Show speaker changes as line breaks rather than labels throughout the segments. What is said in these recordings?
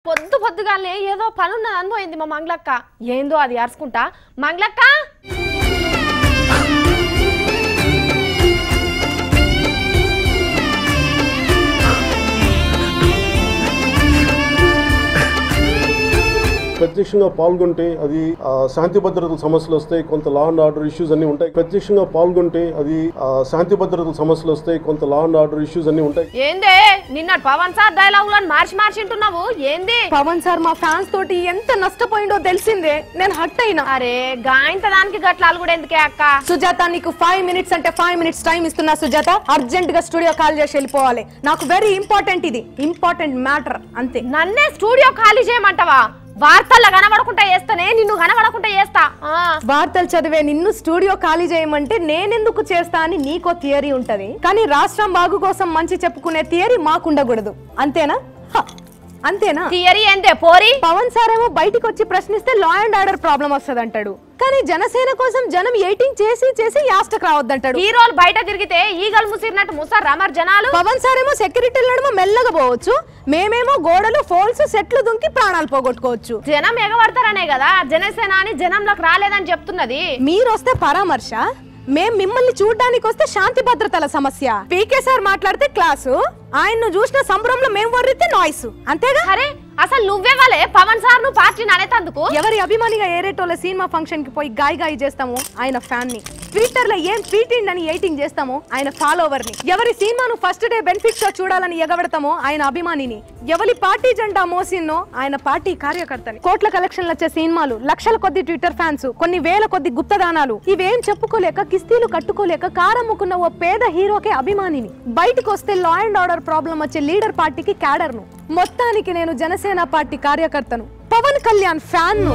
పొద్దుగాలే ఏదో పనున్నది అనుభవింది మా మంగళక్క. ఏందో అది అరుచుకుంటా, మంగళక్క
ప్రత్యక్షంగా పాల్గొంటే అది శాంతి భద్రతల సమస్యలు వస్తాయి, కొంత లా అండ్ ఆర్డర్ ఇష్యూస్ అన్ని ఉంటాయి. ప్రత్యక్షంగా పాల్గొంటే అది శాంతి భద్రతల సమస్యలు వస్తాయి, కొంత లా అండ్ ఆర్డర్ ఇష్యూస్ అన్ని ఉంటాయి.
ఏందే నిన్న పవన్ సార్ డైలాగులను మార్చింటున్నావు ఏంది?
పవన్ సార్ మా ఫ్యాన్స్ తోటి ఎంత నష్టపోయిందో తెలిసిందే, నేను హట్ అయినా.
అరే గాయంత దానికి గట్లాలు కూడా ఎందుకే అక్క?
సుజాత నీకు 5 minutes అంటే 5 minutes టైం ఇస్తున్నా సుజాత, అర్జెంట్ గా స్టూడియో కాల్ చేసి వెళ్ళిపోవాలి. నాకు వెరీ ఇంపార్టెంట్, ఇది ఇంపార్టెంట్ మ్యాటర్ అంతే.
నన్నే స్టూడియో ఖాళీ చేయమంటావా? వార్తల్లో కనబడకుండా చేస్తానే, నిన్ను కనబడకుండా చేస్తా.
వార్తలు చదివే నిన్ను స్టూడియో ఖాళీ చేయమంటే నేనెందుకు చేస్తా అని నీకో థియరీ ఉంటది, కానీ రాష్ట్రం బాగు కోసం మంచి చెప్పుకునే థియరీ మాకుండకూడదు. అంతేనా? అంతేనా?
థియరీ ఏందే పోరి?
పవన్ సార్ ఏమో బయటికి వచ్చి ప్రశ్నిస్తే లా అండ్ ఆర్డర్ ప్రాబ్లం వస్తుంది అంటాడు, కానీ జనసేన కోసం జనం ఎయిటింగ్ చేసి చేసి యాస్టక్ రావద్దంటాడు.
హీరోలు బయట తిరిగితే ఈగలు ముసిరినట్టు ముసర్రా మరి జనాలు?
పవన్ సార్ ఏమో సెక్యూరిటీ నడుమ మెల్లగా పోవచ్చు, మేమేమో గోడలు ఫోల్స్ సెట్లు దుంకి ప్రాణాలు పోగొట్టుకోవచ్చు.
జనం ఎగబడతారనే కదా జనసేన అని జనంలోకి రాలేదని చెప్తున్నది.
మీరు వస్తే పరామర్శ, మేం మిమ్మల్ని చూడడానికి వస్తే శాంతి భద్రతల సమస్య. పీకే సార్ మాట్లాడితే క్లాసు, ఆయన్ను చూసిన సంబరంలో మేము వర్రితే నాయిస్, అంతేగా?
అరే అసలు నువ్వే వాళ్ళే పవన్ సార్ ను పార్టీని అనేతందుకు?
ఎవరి అభిమానిగా ఏరేటోళ్ళ సినిమా ఫంక్షన్ కి పోయి గాయి చేస్తాము ఆయన ఫ్యాన్ ని, ట్విట్టర్ లో ఏం ట్వీటింగ్ అని ఎయిటింగ్ చేస్తామో ఆయన ఫాలోవర్ ని, ఎవరి సినిమాను ఫస్ట్ డే బెనిఫిట్స్ గా చూడాలని ఎగబడతామో ఆయన అభిమానిని, ఎవరి పార్టీ జెండా మోసిన్నో ఆయన పార్టీ కార్యకర్తని. కోట్ల కలెక్షన్లు వచ్చే సినిమాలు, లక్షల కొద్ది ట్విట్టర్ ఫ్యాన్స్, కొన్ని వేల కొద్ది గుప్తదానాలు, ఇవేం చెప్పుకోలేక కిస్తీలు కట్టుకోలేక కారమ్ముకున్న ఓ పేద హీరోకే అభిమానిని. బయటకు వస్తే లా అండ్ ఆర్డర్ ప్రాబ్లం వచ్చే లీడర్ పార్టీకి క్యాడర్ ను. మొత్తానికి నేను జనసేన పార్టీ కార్యకర్తను, పవన్ కళ్యాణ్ ఫ్యాన్ ను.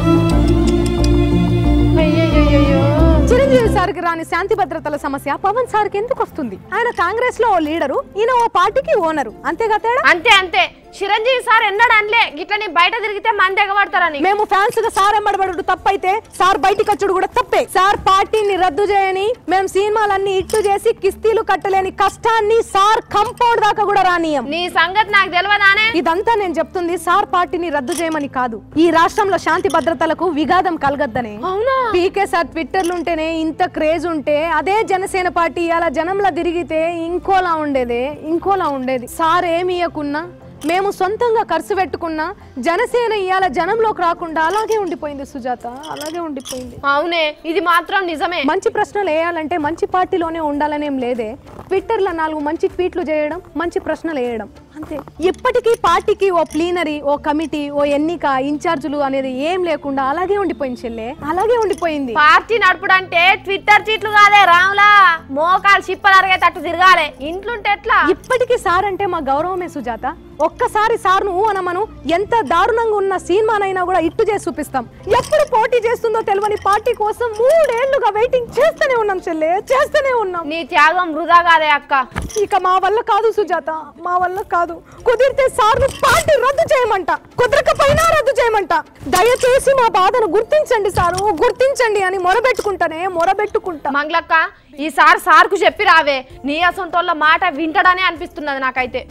చిరంజీవి సార్కి రాని శాంతి భద్రతల సమస్య పవన్ సార్కి ఎందుకు వస్తుంది? ఆయన కాంగ్రెస్ లో ఓ లీడరు, ఈయన ఓ పార్టీకి ఓనరు, అంతేగా తేడా?
అంతే అంతే. చిరంజీవి సార్ ఎన్నడూ అనలే గిట్ల నీ బయట తిరిగితే మంది ఎగబడతారని.
మేము ఫ్యాన్స్ గా సార్ ఎంబడబడు తప్పైతే సార్ బయటికి వచ్చుడు కూడా తప్పే. సార్ పార్టీని రద్దు చేయని, మేము సినిమాలన్నీ ఇట్టు చేసి కిస్తీలు కట్టలేని కష్టాన్ని సార్ కంపౌండ్ దాకా కూడా రానియం.
నీ సంగతి నాకు తెలియదానే?
ఇదంతా నేను చెప్తుంది సార్ పార్టీని రద్దు చేయమని కాదు, ఈ రాష్ట్రంలో శాంతి భద్రతలకు విఘాతం కలగద్దనే.
అవునా?
పీకే సార్ ట్విట్టర్లు ఉంటేనే ఇంత క్రేజ్ ఉంటే, అదే జనసేన పార్టీ అలా జనంలో తిరిగితే ఇంకోలా ఉండేది. సార్ ఏమి ఇయ్యకున్నా, మేము సొంతంగా ఖర్చు పెట్టుకున్నా జనసేన ఇయాల జనంలోకి రాకుండా అలాగే ఉండిపోయింది సుజాత, అలాగే ఉండిపోయింది.
అవునే, ఇది మాత్రం నిజమే.
మంచి ప్రశ్నలు వేయాలంటే మంచి పార్టీలోనే ఉండాలనేం లేదే. ట్విట్టర్లో 4 మంచి ట్వీట్లు చేయడం, మంచి ప్రశ్నలు వేయడం, అంతే. ఇప్పటికీ పార్టీకి ఓ ప్లీనరీ, ఓ కమిటీ, ఓ ఎన్నిక, ఇన్ఛార్జులు అనేది ఏం లేకుండా అలాగే ఉండిపోయింది చెల్లె, అలాగే ఉండిపోయింది.
పార్టీ నడుపుడంటే ట్విట్టర్ చీట్లు కాదే రాములా, మోకాలు చిప్పలు అరిగేటట్టు తిరగాలి. ఇంట్లుంటే ఎట్లా?
ఇప్పటికీ సార్ అంటే మా గౌరవమే సుజాత. ఒక్కసారి సార్ ను అనమను, ఎంత దారుణంగా ఉన్న సినిమానైనా కూడా ఇట్టు చేసి చూపిస్తాం. ఎప్పుడు పోటీ చేస్తుందో తెలియని పార్టీ కోసం 3 ఏళ్లుగా వెయిటింగ్ చేస్తూనే ఉన్నాం చెల్లె, చేస్తూనే ఉన్నాం.
నీ త్యాగం వృధా కాదే అక్క.
ఇక మా వల్ల కాదు సుజాత, మా వల్ల కాదు. కుదిరితే సార్ ను పార్టీ రద్దు చేయమంట, కుదరకపోయినా రద్దు చేయమంట. దయచేసి మా బాధను గుర్తించండి సారు, గుర్తించండి అని మొరబెట్టుకుంటా.
మంగళక్క ఈసారి సార్కు చెప్పి రావే, నీ అసొంటోళ్ళ మాట వింటడనే అనిపిస్తున్నది నాకైతే.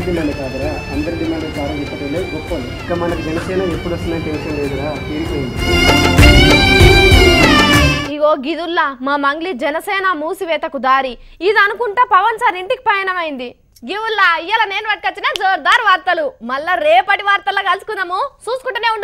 డిమాండ్ కాదురా, అందరి డిమాండ్ చాలా చెప్పటలే గొప్ప. ఇక మనకు జనసేన ఎప్పుడు వస్తుందని టెన్షన్ లేదురా, తీరిపోయింది.
ఇగో గిదుల్లా మా మంగ్లీ జనసేన మూసివేతకు దారి ఇది అనుకుంటా పవన్ సార్ ఇంటికి పయనమైంది. గివుల్లా ఇయ్యాల నేను పట్టుకొచ్చిన జోర్దార్ వార్తలు. మళ్ళా రేపటి వార్తల్లో కలుసుకుందాము, చూసుకుంటూనే ఉండు.